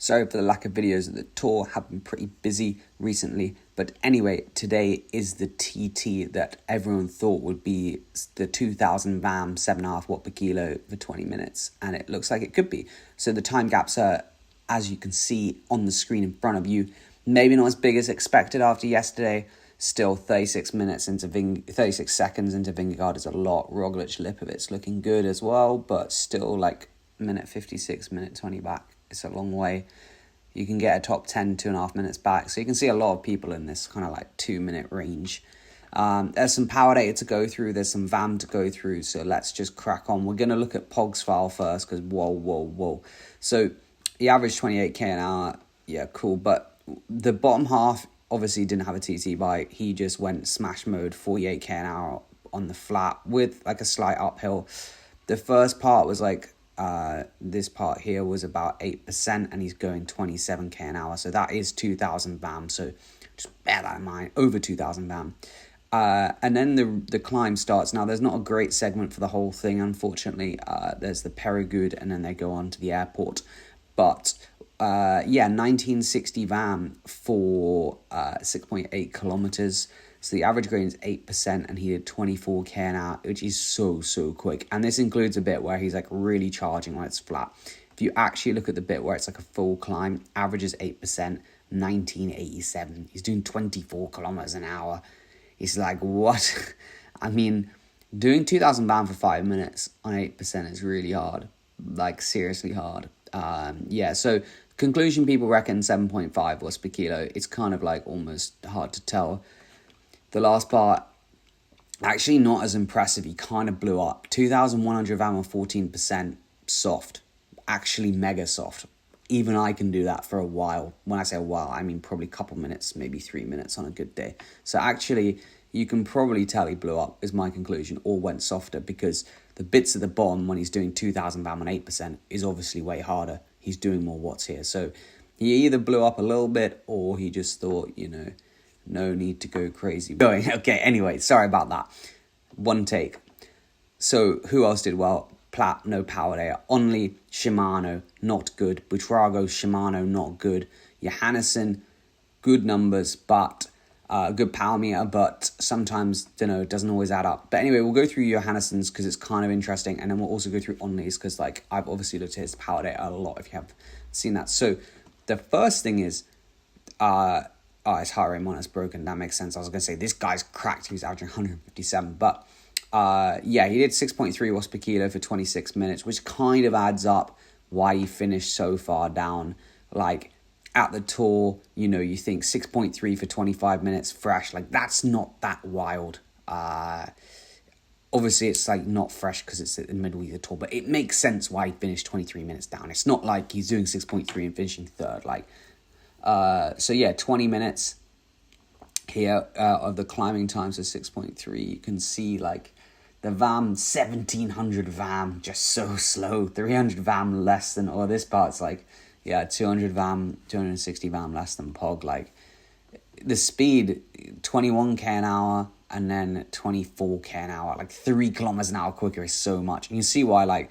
Sorry for the lack of videos. The tour have been pretty busy recently. But anyway, today is the TT that everyone thought would be the 2000 VAM 7.5 watt per kilo for 20 minutes. And it looks like it could be. So the time gaps are, as you can see on the screen in front of you, maybe not as big as expected after yesterday. Still 36 seconds into Vingegaard is a lot. Roglic, Lipowitz looking good as well. But still like minute 56, minute 20 back. It's a long way. You can get a top 10, 2.5 minutes back. So you can see a lot of people in this kind of like 2-minute range. There's some power data to go through. There's some VAM to go through. So let's just crack on. We're going to look at Pog's file first because whoa. So he averaged 28k an hour. Yeah, cool. But the bottom half obviously didn't have a TT bike. He just went smash mode, 48k an hour on the flat with like a slight uphill. The first part was like, this part here was about 8% and he's going 27k an hour. So that is 2000 VAM. So just bear that in mind, over 2000 VAM. And then the climb starts. Now, there's not a great segment for the whole thing, unfortunately. There's the Perigord and then they go on to the airport. But 1960 VAM for 6.8 kilometers. So the average gain is 8% and he did 24k an hour, which is so quick. And this includes a bit where he's like really charging when it's flat. If you actually look at the bit where it's like a full climb, average is 8%, 1987. He's doing 24 kilometers an hour. It's like, what? I mean, doing 2000 VAM for 5 minutes on 8% is really hard. Like, seriously hard. So conclusion, people reckon 7.5 watts per kilo. It's kind of like almost hard to tell. The last part, actually not as impressive. He kind of blew up. 2,100 VAM or 14% soft. Actually mega soft. Even I can do that for a while. When I say a while, I mean probably a couple minutes, maybe 3 minutes on a good day. So actually, you can probably tell he blew up, is my conclusion, or went softer, because the bits at the bottom when he's doing 2,000 VAM on 8% is obviously way harder. He's doing more watts here. So he either blew up a little bit or he just thought, no need to go crazy. Okay, anyway, sorry about that. One take. So who else did well? Platt, no power there. Onley, Shimano, not good. Buitrago, Shimano, not good. Johannes, good numbers, but good power meter, but sometimes, it doesn't always add up. But anyway, we'll go through Johannessen's because it's kind of interesting, and then we'll also go through Onley's because I've obviously looked at his power data a lot if you have seen that. So the first thing is, his heart rate monitor's broken. That makes sense. I was going to say, this guy's cracked. He was averaging 157. But, he did 6.3 watts per kilo for 26 minutes, which kind of adds up why he finished so far down. Like, at the Tour, you think 6.3 for 25 minutes fresh. Like, that's not that wild. Obviously, it's, not fresh because it's in the middle of the Tour. But it makes sense why he finished 23 minutes down. It's not like he's doing 6.3 and finishing third. 20 minutes here of the climbing time, so 6.3. You can see the VAM, 1700 VAM, just so slow. 300 VAM less than, this part's 200 VAM, 260 VAM less than Pog. The speed, 21k an hour and then 24k an hour. 3 kilometers an hour quicker is so much. And you see why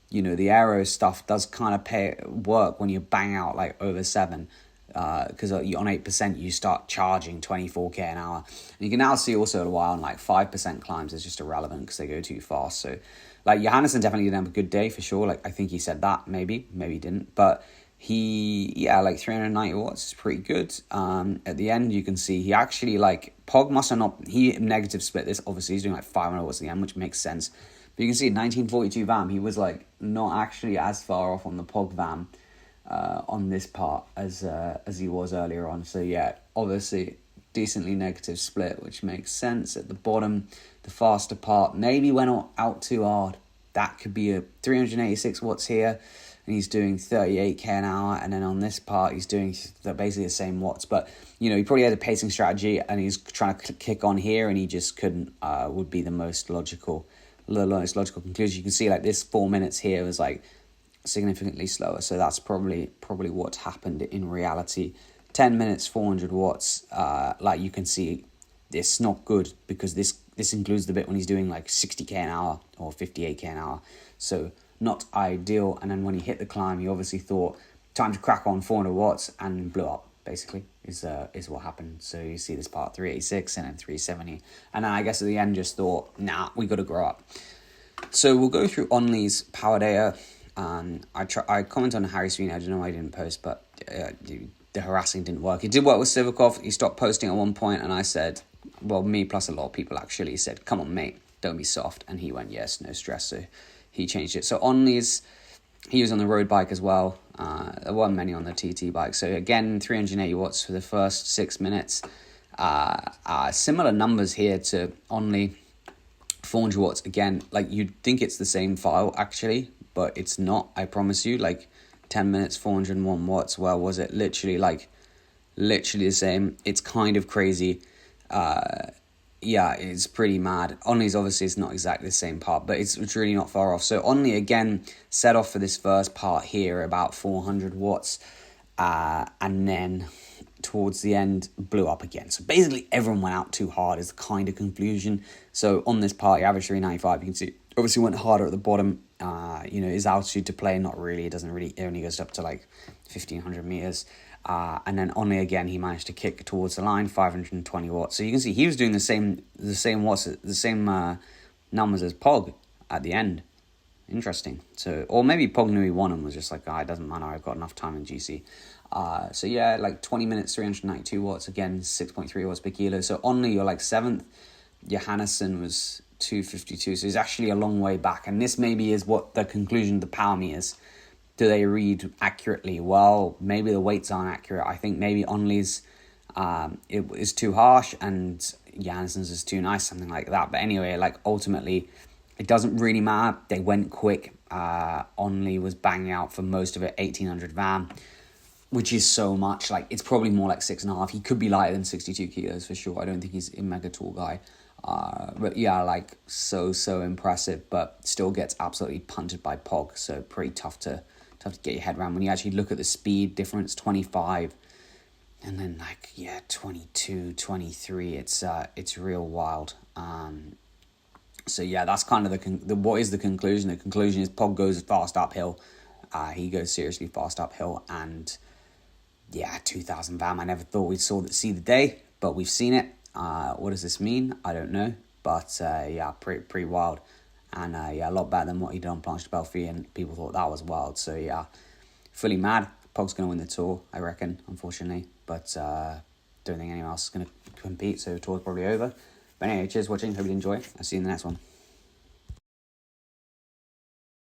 the aero stuff does kind of work when you bang out over 7. Because on 8% you start charging 24k an hour. And you can now see also why on 5% climbs is just irrelevant because they go too fast. So Johannes definitely didn't have a good day for sure. I think he said that, maybe he didn't, but he 390 watts is pretty good. At the end you can see he actually Pog must have not, he negative split this, obviously he's doing 500 watts at the end, which makes sense. But you can see 1942 VAM, he was not actually as far off on the Pog VAM on this part as he was earlier on. So obviously decently negative split, which makes sense. At the bottom, the faster part maybe went out too hard. That could be a 386 watts here, and he's doing 38k an hour. And then on this part, he's doing basically the same watts. But he probably had a pacing strategy, and he's trying to kick on here, and he just couldn't. Would be the most logical conclusion. You can see this 4 minutes here was significantly slower, so that's probably what's happened in reality. 10 minutes, 400 watts. You can see, it's not good because this includes the bit when he's doing 60k an hour or 58k an hour. So not ideal. And then when he hit the climb, he obviously thought time to crack on 400 watts and blew up, basically, is what happened. So you see this part 386 and then 370. And then I guess at the end just thought, nah, we got to grow up. So we'll go through Onley's power data. I commented on Harry Sweeney. I don't know why I didn't post, but the harassing didn't work. It did work with Sivakov. He stopped posting at one point, and I said, well, me plus a lot of people actually said, come on, mate, don't be soft. And he went, yes, no stress. So he changed it. So Onley's, he was on the road bike as well. There weren't many on the TT bike. So again, 380 watts for the first 6 minutes. Similar numbers here to Onley. 400 watts again. Like, you'd think it's the same file actually, but it's not. I promise you. Like 10 minutes, 401 watts. Well, was it literally the same? It's kind of crazy. Yeah, it's pretty mad. Onley's obviously it's not exactly the same part, but it's really not far off. So Onley again set off for this first part here about 400 watts, and then towards the end blew up again. So basically everyone went out too hard is the kind of conclusion. So on this part, he averaged 395. You can see obviously went harder at the bottom. His altitude to play, not really. It only goes up to like 1,500 meters. And then Onley again, he managed to kick towards the line, 520 watts. So you can see he was doing the same numbers as Pog at the end. Interesting. So, or maybe Pog knew he won and was just like, it doesn't matter, I've got enough time in GC. So yeah, like 20 minutes, 392 watts, again, 6.3 watts per kilo. So Onley, you're like 7th. Johannes was 252. So he's actually a long way back. And this maybe is what the conclusion of the power meters. Do they read accurately? Well, maybe the weights aren't accurate. I think maybe Onley's it is too harsh and Johannessen's is too nice, something like that. But anyway, like ultimately, it doesn't really matter. They went quick. Onley was banging out for most of it, 1,800 VAM, which is so much. Like, it's probably more like 6.5. He could be lighter than 62 kilos for sure. I don't think he's a mega tall guy. But yeah, like so impressive, but still gets absolutely punted by Pog. So pretty tough to get your head around when you actually look at the speed difference, 25 and then 22, 23. It's real wild. So yeah, that's kind of what is the conclusion? The conclusion is Pog goes fast uphill. He goes seriously fast uphill, and yeah, 2,000 VAM. I never thought we'd see the day, but we've seen it. What does this mean? I don't know, but yeah, pretty wild. And yeah, a lot better than what he did on Planche de Belfi, and people thought that was wild. So yeah, fully mad. Pog's going to win the Tour, I reckon, unfortunately. But don't think anyone else is going to compete, so the Tour's probably over. But anyway, cheers for watching. Hope you enjoy. I'll see you in the next one.